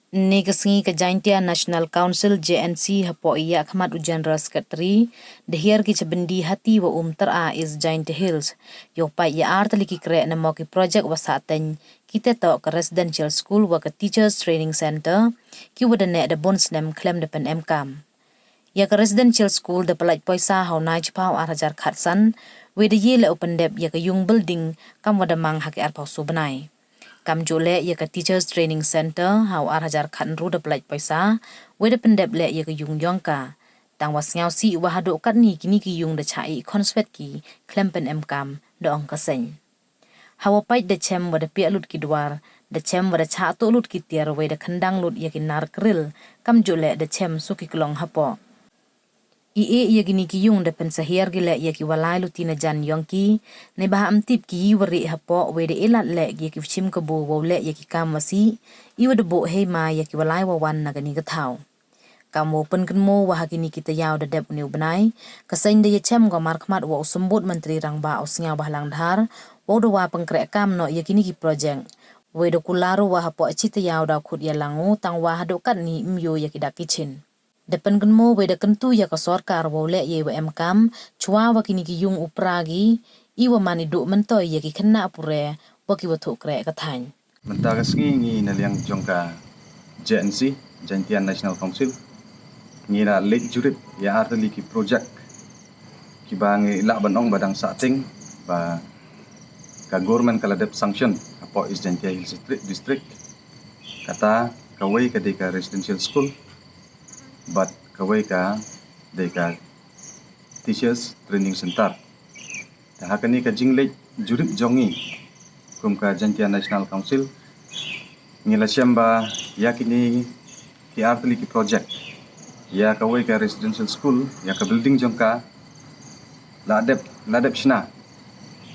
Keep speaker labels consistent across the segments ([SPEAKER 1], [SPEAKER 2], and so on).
[SPEAKER 1] Negasngi ke Jaintia National Council JNC hapo iya khmat General Secretary dehir ki cebendi hati wa tera is Jaintia Hills yo pai ya art liki kre na mo ki project wasaten kita to ke residential school wa ke teachers training center ki wada ne da bonsnem klem depan MKam ya ke residential school da pelaj poisa hau nai chpau arajar khatsan we de yele open dep ya ke yung building kam wada mang haki arpau subnai kam jole ya ka teachers training center hau hajar khan ru da plai paisa we da pendep le ya ka yung yong ka tang was ngau si wa hado kat ni kini ki yung da chai consvet ki klempen em kam da ong ka sen hawa pai da chem wa da pi lut ki dwar da chem wa da cha to lut ki tiar we da khandang lut ya ki nar kril kam jole da chem su ki klong hapo ia gini ki yung da pen sahir gile ia ki walai lutina jan yongki ne bah amtip ki wari hapo we de elat le ye ki chim ka bo wo le ye ki kamasi i wada bo he ma ye ki walai wa wan na gani ka thau kamo pen kan mo wa hakini kita yaw da dep ni ubnai ka sain de ye chem go mar khmat wa usumbut menteri rang ba usnga bahlang dhar wo do wa pengkre kam no ye kini ki project we do kularo wa hapo chita yaw da khut ya langu tang wa hado kat ni myo ye ki da kitchen depan kan mo we da kentu ya ka sarkar wo le ye wa MKam chwa wa kini ki yung upragi i wa mani du mentoy ye ki khanna pure wa ki wa thukre ka thain
[SPEAKER 2] Mentagas ngi na liang jongka JNC Jaintia National Council ngira lek jurit ya arteli ki project ki bangi la banong badang sating ba ka government kala dep sanction apo is Jaintia Hills district kata kawai ka deka residential school but kawai ka deka teachers training center ta hakani ka jinglek jurit jongi kum ka Jaintia National Council ngila syamba yakini ki arteli ki project ya kawai ka residential school ya ka building jongka ladep shna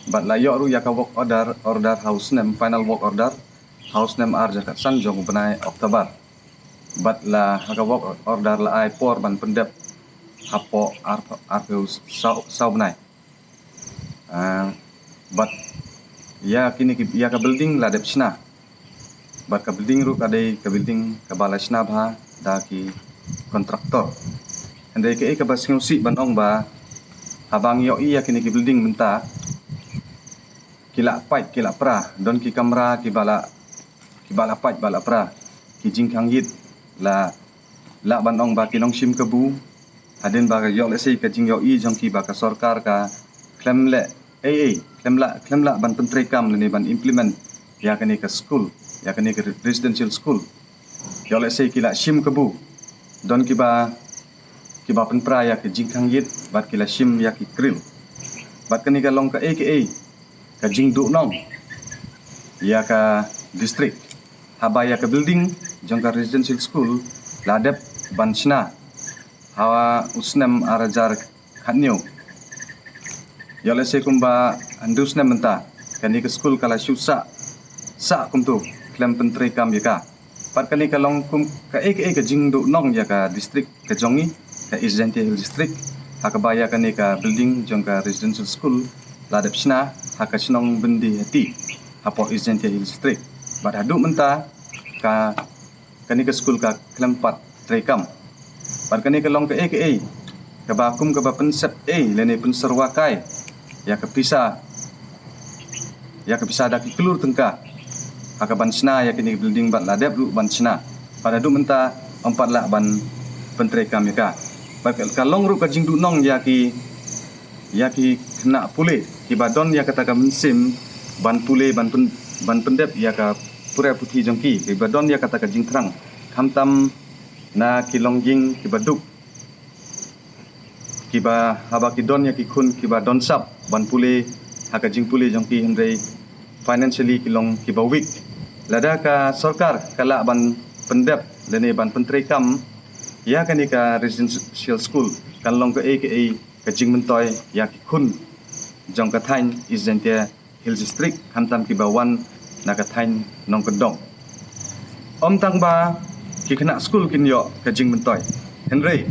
[SPEAKER 2] but la yoru ya ka work order house name final work order house name ar jakat san jong benai Oktober but la ka work order la ai por ban pendep hapo arpeus sau benai but ya kini ya ka building ladep shna but ka building ru kadai ka building ka balashna bha da ki kontraktor ande ke ka bas ngusi banong ba habang yo iya kini ki building menta kila pipe kila pra don ki kamera ki bala pipe bala pra ki jingkang yit la banong ba kinong sim kebu hadin ba yo le sei ka jing yo i jong ki ba ka sarkar ka klem le klem la ban pentre kam ni ban implement ya kini ka school ya kini ka residential school yo le sei kila sim kebu don kiba penpra ya ke jingkang yit bat kila sim ya ki krill bat kani ka long ka ka jing du nong ya ka district haba ya ka building jong ka residential school ladep banchna hawa usnem arajar khanyo yole se kumba andusnem menta kani ka school kala shusa sa kumtu klem pentre kam yaka pat kani ka long kum ka ka jing du nong ya ka district ka jongi ka East Jaintia Hills district hakabaya kani ka building jong ka residential school ladap shna haka shnong bendi hati hapo East Jaintia Hills district bat hadu menta ka kani ka school ka klempat trekam pat kani ka long ka ka bakum ka ba pensep lene penserwakai ya ka pisa da ki kelur tengka haka bansna ya kini building bat ladep lu bansna pada du menta empat la ban pentre kam ya ka long ru ka jingdu nong ya ki kena pule ki badon ya kata ka mensim ban pule ban pendep ya ka pura putih jongki ki badon ya kata ka jingtrang kamtam na ki longjing ki baduk ki ba haba ki don ya ki khun ki ba don sap ban pule haka jing pule jongki hendrei financially kilong ki ba week lada ka sarkar kala ban pendep lene ban pentre kam ya kani ka residential school kan long ka ka jing mentoy ya ki khun jong ka thain East Jaintia Hills district hamtam ki ba wan na ka thain nong ka dong om tang ba ki khna school kin yo ka jing mentoy henrei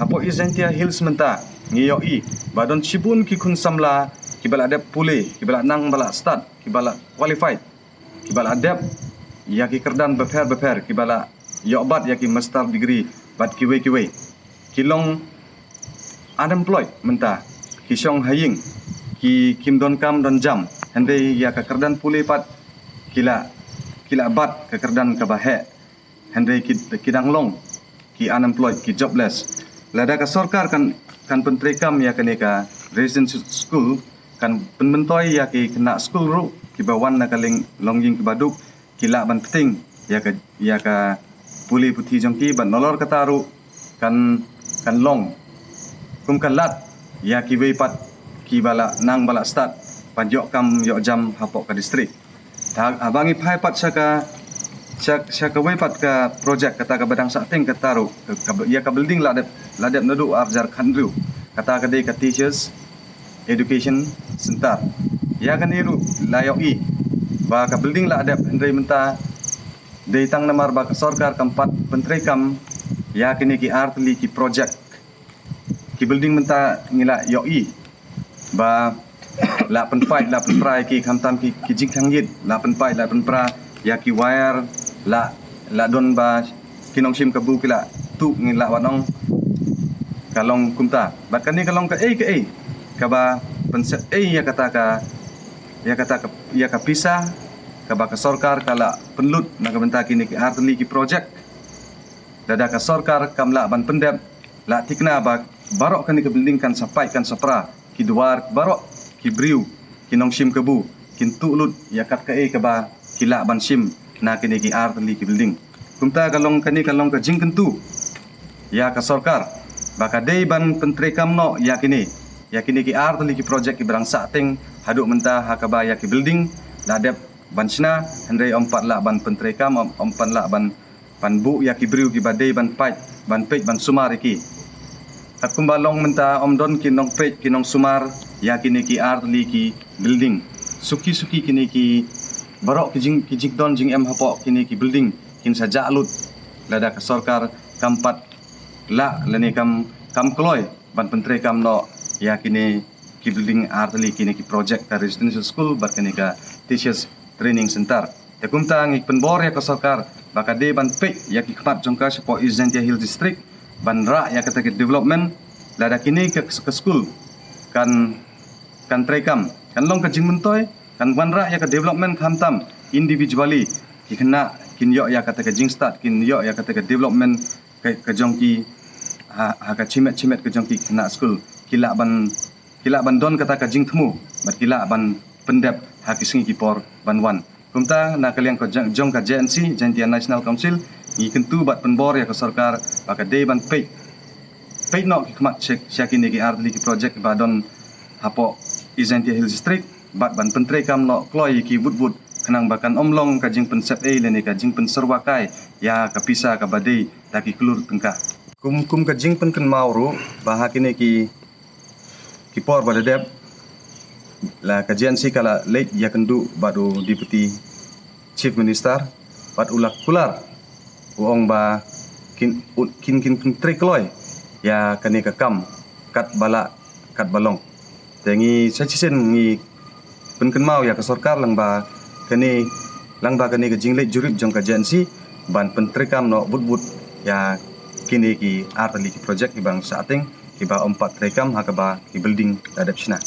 [SPEAKER 2] hapo East Jaintia Hills menta ngiyo i badon chibun ki khun samla ki bala dep pule ki bala nang bala start ki bala qualified ki bala dep ya ki kerdan beper ki bala yok bat ya ki master degree bat kiwe kilong unemployed mentah ki syong haying ki kim don kam don jam hande ya ka kerdan pulih pat kila bat ka kerdan ka bahe hande kidang long ki unemployed ki jobless lada ka sarkar kan penteri kam ya ka residential school kan penmentoi ya ki kena school ru ki bawan na kaling longjing ki baduk kila ban penting ya ka pulih puthi jongki ban nolor kataru kan long kum kan lat ya ki wei pat ki bala nang bala start panjok kam yok jam hapok ka distrik abangi phai pat syaka wei pat ka projek kata ka badang sating kataru ya ka building ladep nadu arjar khandru kata ka dei ka teachers education center ya kan iru layok i ba ka building ladep ndai menta dei tang namar ba ka sarkar kampat penteri kam ya kini ki artli ki projek ki building menta ngila yok i ba la penpai la penprai ki khamtam ki jing khanggit la penpai la penpra ya ki wire la don ba kinong sim kabu kila tu ngila wanong kalong kumta bakani kalong ka ka ba pensep ya kata ka pisah ka ba ka sarkar kala penlut na ka benta kini ki artli ki projek dada ka sarkar kamla ban pendep la tikna ba barok kani ka building kan sapai kan sapra ki duar barok ki briu kinong sim kabu kin tulut ya kat ka ba kila ban sim na kini ki artli ki building kumta kalong ka jing kentu ya ka sarkar baka dei ban penteri kam no ya kini ki artli ki projek ki berang sating haduk menta hakaba ya ki building ladep ban sina handai ompat la ban penteri kam ompat la ban bu ya ki briu ki badei ban pej ban sumar ki at kumbalong menta omdon kinong pej kinong sumar ya kini ki artli ki building suki kini ki barok ki jing don jing em hapok kini ki building kin saja lut lada ka sarkar kampat la lani kam kloy ban penteri kam no ya kini ki building artli kini ki project ka residential school bat kini ka teachers training center takumta ngik penbor ya ka sarkar baka de ban pej ya ki khamat jongka sepo Izentia Hill district ban ra ya kata ki development lada kini ke school kan trekam kan long ka jing mentoy kan ban ra ya ka development khamtam individually ki kena kin yok ya kata ka jing start kin yok ya kata ka development ka jongki ha ka cimet ka jongki kena school kila ban don kata ka jing thmu bat kila ban pendep ha ki singi ki por ban wan kumta na kaliang ko jong ka JNC Jaintia National Council ni kentu bat penbor ya ka sarkar baka de ban pej no ki khamat syakini ki artli ki project ba don hapo Izentia Hill district bat ban penteri kam no kloy ki wud kenang bakan omlong ka jing pensep leni ka jing penserwakai ya ka pisa ka badei taki kelur tengkah kum ka jing pen mauru bah kini ki por badadep la ka JNC kala late ya kendu badu deputy chief minister bat ulak kular uong ba kin penteri kloy ya kani ka kam kat balong tengi sachisen ngi penken mau ya ka sarkar lang ba kani ka jinglek jurip jong ka JNC ban penteri kam no but ya kini ki artli ki project ki bang sating ki ba 4 trekam hakaba ki building adap sina